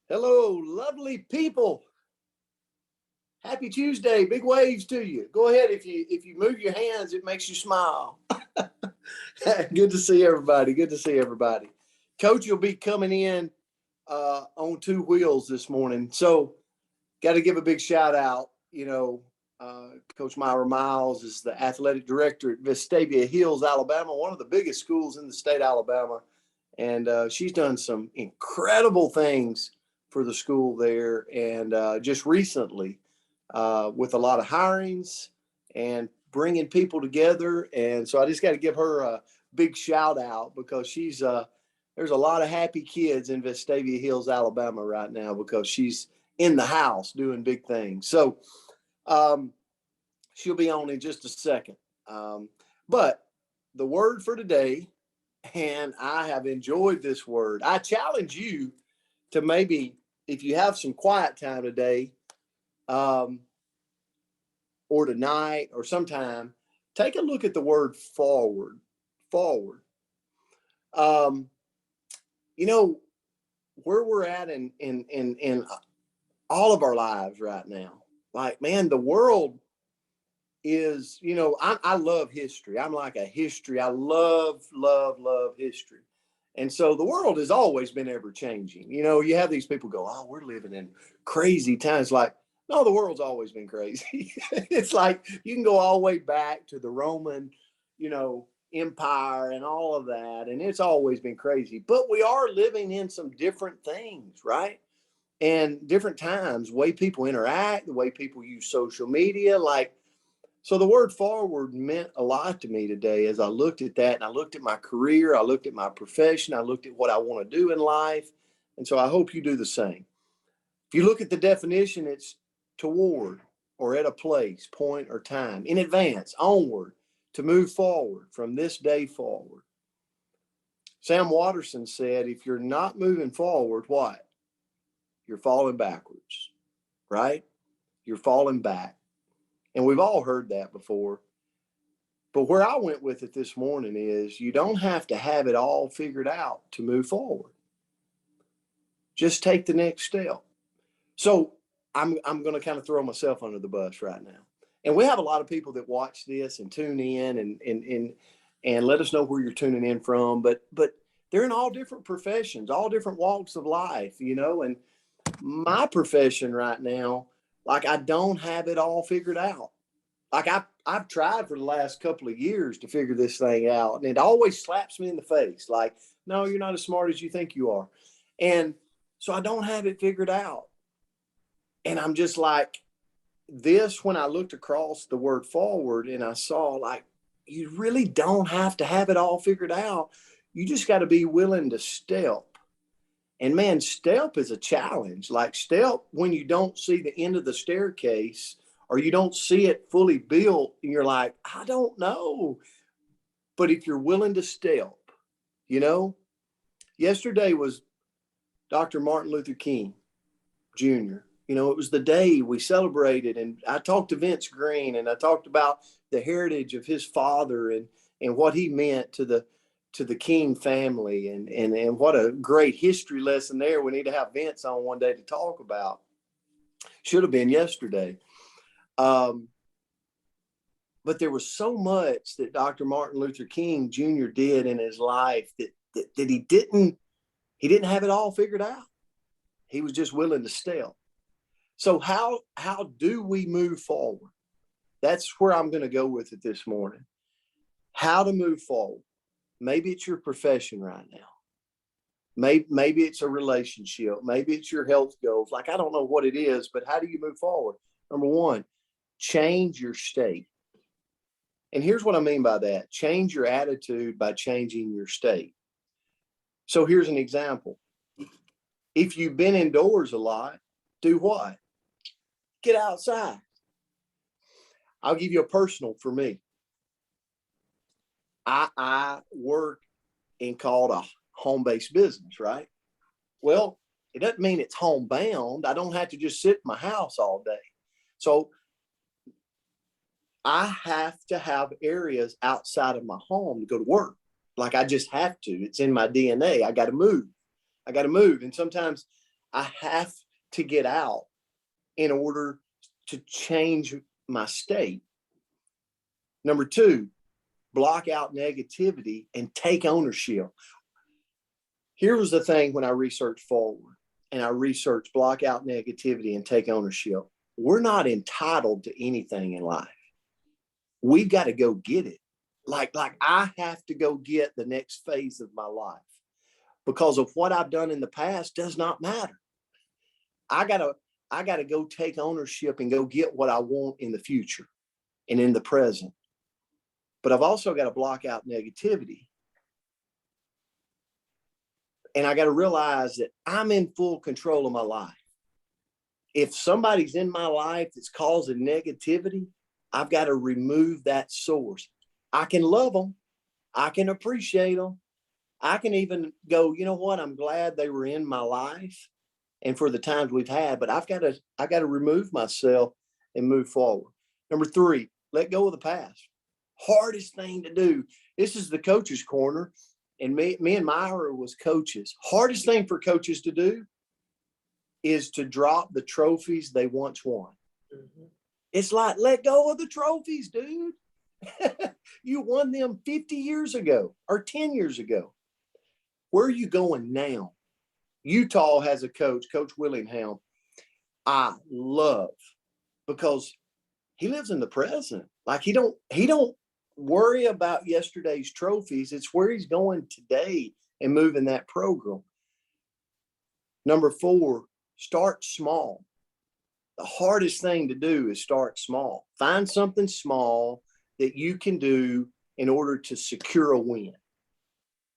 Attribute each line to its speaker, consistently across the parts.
Speaker 1: Hello, lovely people. Happy Tuesday. Big waves to you. Go ahead. If you move your hands, it makes you smile. Good to see everybody. Good to see everybody. Coach will be coming in on two wheels this morning. So got to give a big shout out. Coach Myra Miles is the athletic director at Vestavia Hills, Alabama, one of the biggest schools in the state of Alabama. And she's done some incredible things for the school there. And just recently, with a lot of hirings and bringing people together. And so I just got to give her a big shout out because there's a lot of happy kids in Vestavia Hills, Alabama right now because she's in the house doing big things. So she'll be on in just a second. But the word for today, and I have enjoyed this word. I challenge you to maybe, if you have some quiet time today, or tonight or sometime, take a look at the word forward. Forward. Where we're at in all of our lives right now. Like, man, the world is, I love history. I'm like a history. I love history. And so the world has always been ever changing. You have these people go, oh, we're living in crazy times. Like, no, the world's always been crazy. It's like you can go all the way back to the Roman, empire and all of that. And it's always been crazy. But we are living in some different things, right? And different times, the way people interact, the way people use social media, so the word forward meant a lot to me today as I looked at that and I looked at my career, I looked at my profession, I looked at what I want to do in life. And so I hope you do the same. If you look at the definition, it's toward or at a place, point, or time, in advance, onward, to move forward from this day forward. Sam Watterson said, if you're not moving forward, what? You're falling backwards, right? You're falling back. And we've all heard that before. But where I went with it this morning is you don't have to have it all figured out to move forward. Just take the next step. So I'm going to kind of throw myself under the bus right now. And we have a lot of people that watch this and tune in and let us know where you're tuning in from. But they're in all different professions, all different walks of life, and my profession right now, like, I don't have it all figured out. Like, I've tried for the last couple of years to figure this thing out, and it always slaps me in the face. Like, no, you're not as smart as you think you are. And so I don't have it figured out. And I'm just like this, when I looked across the word forward and I saw, like, you really don't have to have it all figured out. You just got to be willing to step. And man, step is a challenge. Like, step when you don't see the end of the staircase or you don't see it fully built and you're like, I don't know. But if you're willing to step, yesterday was Dr. Martin Luther King Jr. It was the day we celebrated, and I talked to Vince Green and I talked about the heritage of his father and what he meant to the King family and what a great history lesson there. We need to have Vince on one day to talk about. Should have been yesterday. But there was so much that Dr. Martin Luther King Jr. did in his life that he didn't have it all figured out. He was just willing to step. So how do we move forward? That's where I'm going to go with it this morning. How to move forward. Maybe it's your profession right now. Maybe it's a relationship. Maybe it's your health goals. Like, I don't know what it is, but how do you move forward? Number one, change your state. And here's what I mean by that. Change your attitude by changing your state. So here's an example. If you've been indoors a lot, do what? Get outside. I'll give you a personal for me. I work in called a home-based business, right? Well, it doesn't mean it's homebound. I don't have to just sit in my house all day. So I have to have areas outside of my home to go to work. Like, I just have to. It's in my DNA. I got to move. And sometimes I have to get out in order to change my state. Number two, block out negativity and take ownership. Here was the thing when I researched forward and I researched block out negativity and take ownership. We're not entitled to anything in life. We've got to go get it. Like I have to go get the next phase of my life, because of what I've done in the past does not matter. I gotta go take ownership and go get what I want in the future and in the present. But I've also got to block out negativity. And I got to realize that I'm in full control of my life. If somebody's in my life that's causing negativity, I've got to remove that source. I can love them. I can appreciate them. I can even go, you know what? I'm glad they were in my life and for the times we've had, but I got to remove myself and move forward. Number three, let go of the past. Hardest thing to do. This is the coach's corner, and me and Myra was coaches. Hardest thing for coaches to do is to drop the trophies they once won. Mm-hmm. It's like, let go of the trophies, dude. You won them 50 years ago or 10 years ago. Where are you going now? Utah has a coach, Coach Willingham, I love, because he lives in the present. Like he don't worry about yesterday's trophies. It's where he's going today and moving that program. Number four, start small. The hardest thing to do is start small. Find something small that you can do in order to secure a win.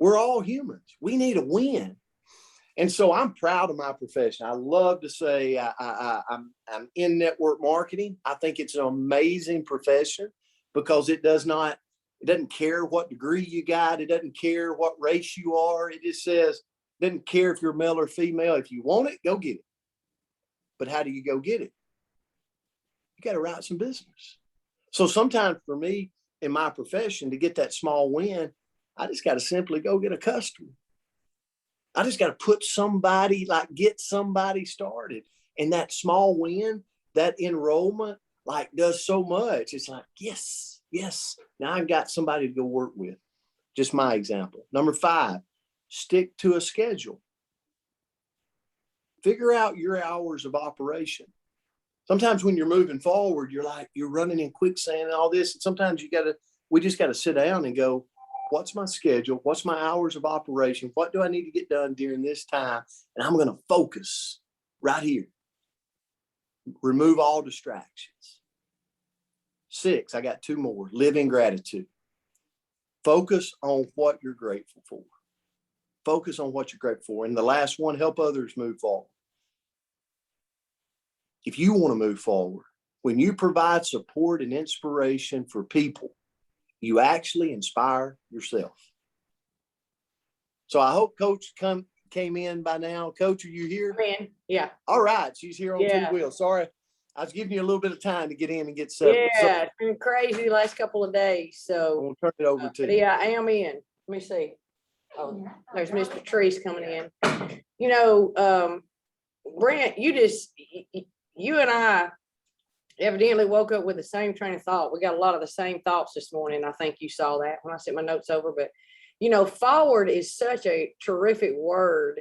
Speaker 1: We're all humans. We need a win. And so I'm proud of my profession. I love to say I'm in network marketing. I think it's an amazing profession because it doesn't care what degree you got. It doesn't care what race you are. It just says, it doesn't care if you're male or female. If you want it, go get it. But how do you go get it? You got to write some business. So sometimes for me in my profession, to get that small win, I just got to simply go get a customer. I just got to get somebody started. And that small win, that enrollment, does so much. It's like, yes. Now I've got somebody to go work with. Just my example. Number five, stick to a schedule. Figure out your hours of operation. Sometimes when you're moving forward, you're running in quicksand and all this. And sometimes we just got to sit down and go, what's my schedule? What's my hours of operation? What do I need to get done during this time? And I'm going to focus right here. Remove all distractions. 6, I got 2 more. Live in gratitude. Focus on what you're grateful for. Focus on what you're grateful for. And the last one, help others move forward. If you want to move forward, when you provide support and inspiration for people, you actually inspire yourself. So I hope Coach came in by now. Coach, are you here?
Speaker 2: Man, yeah.
Speaker 1: All right. She's here on 2 wheels. Sorry. I was giving you a little bit of time to get in and get settled.
Speaker 2: Yeah, it's been crazy the last couple of days. So
Speaker 1: we'll turn it over to you.
Speaker 2: Yeah, I am in. Let me see. Oh, there's Miss Patrice coming in. You know, Brent, you and I evidently woke up with the same train of thought. We got a lot of the same thoughts this morning. I think you saw that when I sent my notes over. But, forward is such a terrific word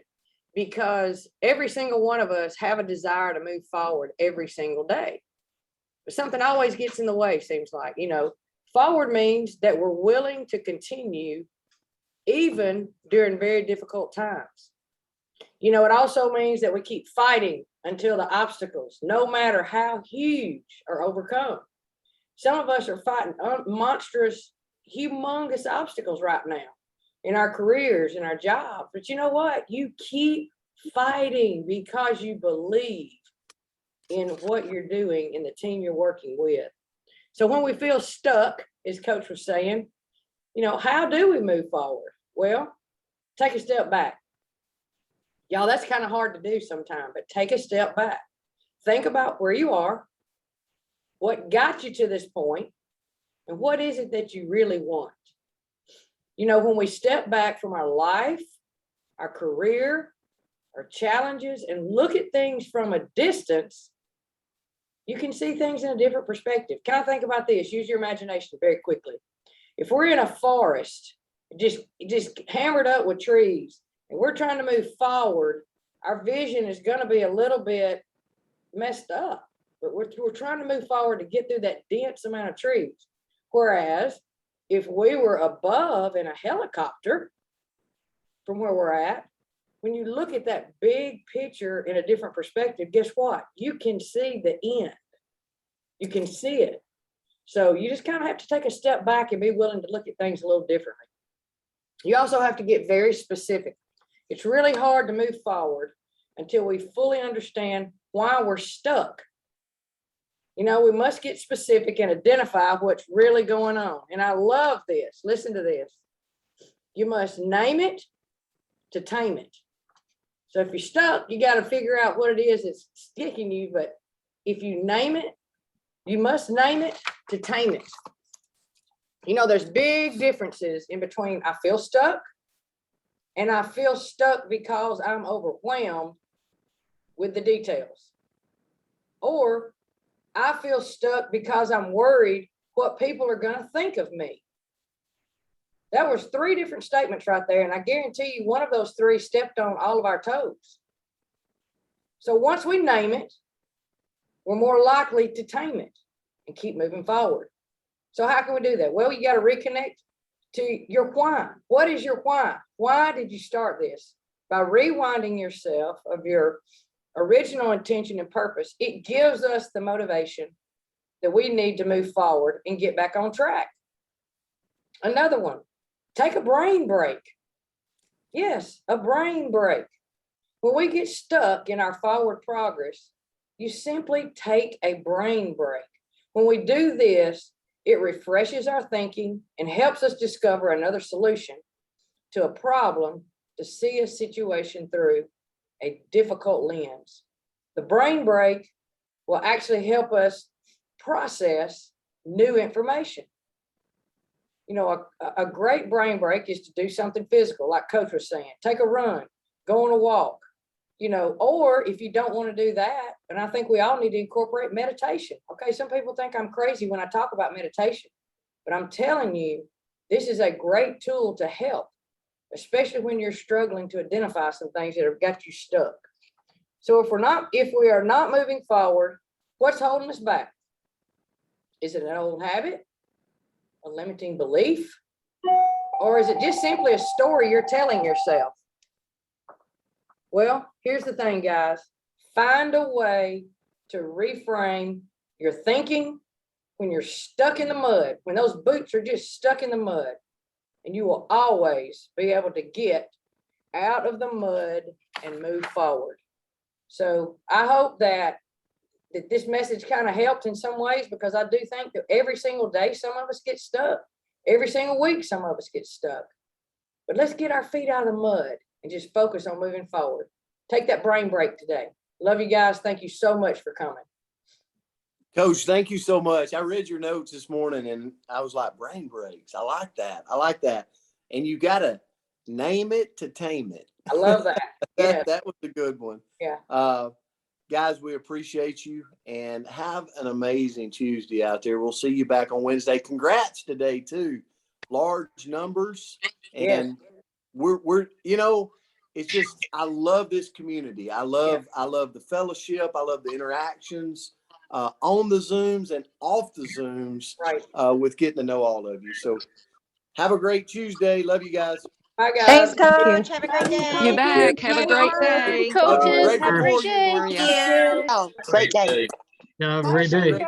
Speaker 2: because every single one of us have a desire to move forward every single day. But something always gets in the way, seems like. Forward means that we're willing to continue even during very difficult times. It also means that we keep fighting until the obstacles, no matter how huge, are overcome. Some of us are fighting monstrous, humongous obstacles right now in our careers, in our jobs. But you know what? You keep fighting because you believe in what you're doing and the team you're working with. So when we feel stuck, as Coach was saying, how do we move forward? Well, take a step back. Y'all, that's kind of hard to do sometimes, but take a step back. Think about where you are, what got you to this point, and what is it that you really want? When we step back from our life, our career, or challenges and look at things from a distance, you can see things in a different perspective. Kind of think about this. Use your imagination very quickly. If we're in a forest, just hammered up with trees, and we're trying to move forward, our vision is going to be a little bit messed up. But we're trying to move forward to get through that dense amount of trees. Whereas if we were above in a helicopter from where we're at, when you look at that big picture in a different perspective, guess what? You can see the end. You can see it. So you just kind of have to take a step back and be willing to look at things a little differently. You also have to get very specific. It's really hard to move forward until we fully understand why we're stuck. You know, we must get specific and identify what's really going on. And I love this. Listen to this. You must name it to tame it. So if you're stuck, you got to figure out what it is that's sticking you. But if you name it, you must name it to tame it. You know, there's big differences in between I feel stuck and I feel stuck because I'm overwhelmed with the details. Or I feel stuck because I'm worried what people are going to think of me. That was 3 different statements right there. And I guarantee you one of those 3 stepped on all of our toes. So once we name it, we're more likely to tame it and keep moving forward. So how can we do that? Well, you got to reconnect to your why. What is your why? Why did you start this? By rewinding yourself of your original intention and purpose, it gives us the motivation that we need to move forward and get back on track. Another one, take a brain break. Yes, a brain break. When we get stuck in our forward progress, you simply take a brain break. When we do this, it refreshes our thinking and helps us discover another solution to a problem, to see a situation through a difficult lens. The brain break will actually help us process new information. You know, a great brain break is to do something physical, like Coach was saying, take a run, go on a walk, you know, or if you don't want to do that, and I think we all need to incorporate meditation. Okay, some people think I'm crazy when I talk about meditation, but I'm telling you, this is a great tool to help, especially when you're struggling to identify some things that have got you stuck. So if we are not moving forward, what's holding us back? Is it an old habit, a limiting belief, or is it just simply a story you're telling yourself? Well, here's the thing, guys. Find a way to reframe your thinking when you're stuck in the mud, when those boots are just stuck in the mud, and you will always be able to get out of the mud and move forward. So I hope that this message kind of helped in some ways, because I do think that every single day, some of us get stuck. Every single week, some of us get stuck. But let's get our feet out of the mud and just focus on moving forward. Take that brain break today. Love you guys. Thank you so much for coming.
Speaker 1: Coach, thank you so much. I read your notes this morning and I was like, brain breaks. I like that. I like that. And you got to name it to tame it.
Speaker 2: I love that.
Speaker 1: That was a good one.
Speaker 2: Yeah.
Speaker 1: Guys, we appreciate you and have an amazing Tuesday out there. We'll see you back on Wednesday. Congrats today too. Large numbers. And we're, you know, it's just, I love this community. I love the fellowship. I love the interactions on the Zooms and off the Zooms,
Speaker 2: right.
Speaker 1: with getting to know all of you. So have a great Tuesday. Love you guys.
Speaker 2: Bye, guys.
Speaker 3: Thanks, Coach. Have a great day.
Speaker 4: You back. Have a great day.
Speaker 1: Love you.
Speaker 5: Coaches,
Speaker 1: Grateful
Speaker 5: have a
Speaker 1: for
Speaker 5: great
Speaker 1: you.
Speaker 5: day.
Speaker 3: Thank you. Great day.
Speaker 5: Yeah, have a great day.